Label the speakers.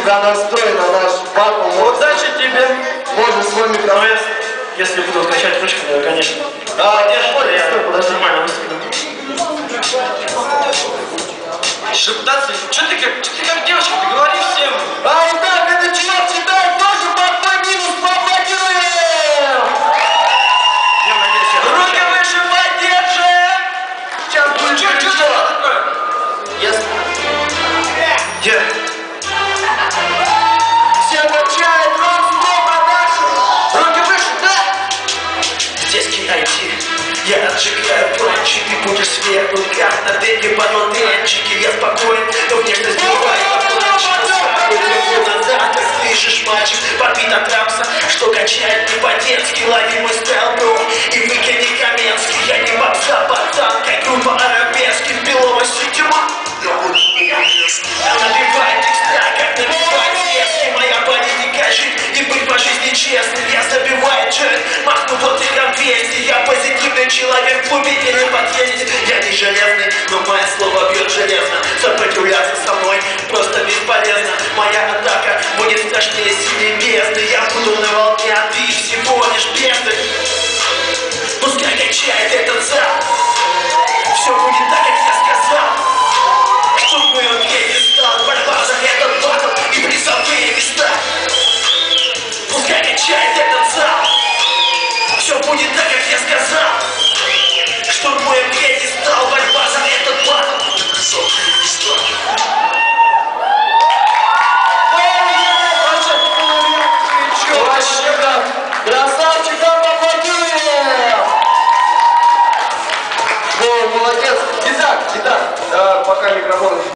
Speaker 1: тебя настрой на наш батл.
Speaker 2: Удачи тебе.
Speaker 1: Можешь свой микрофон.
Speaker 2: Если буду качать ручку, то, конечно.
Speaker 1: Держи, подожди.
Speaker 2: Нормально выступлю. Шептаться? Что ты как девочка, ты говори всем.
Speaker 1: Итак, это чувак читает тоже под твой минус, поаплодируем!
Speaker 2: Я надеюсь, я...
Speaker 1: Руки выше поддержим! Сейчас будет
Speaker 2: Что такое?
Speaker 1: Я... Все качают, рок-н-ролл продакшн! Руки выше, да!
Speaker 3: Здесь кинайте, я отжигаю планчик, ты будешь сверху, как на деньги бананчики. Я спокоен, но внешность бывает обманчиво. Назад, ты слышишь, мальчик, подбит от рамса, что качает не по-детски. Лови мой стайл, бро, и выкини Каменский. Я не попса, пацан, как группа арабески в беловости тьма. Она набивает текста, как набивает вески. Моя политика жить и быть по жизни честным. Я забиваю джет, махну вот и грамм 200. Я позитивный человек, в глубине не подъедете. Я не железный, но мое слово бьет железно. Сопротивляться со мной просто бесполезно. Моя атака будет страшнее синей бездны. Я буду на волне, а ты всего лишь бездны. Пускай качает этот зал. Все будет так, как я сказал. Штурмуй он пьедестал, борьба за этот батл и призовые места. Пускай качает этот зал. Все будет так, как я сказал. Штурмуем пьедестал, борьба за этот батл и призовые места.
Speaker 1: Вообще как! Красавчик, поаплодируем! О, молодец!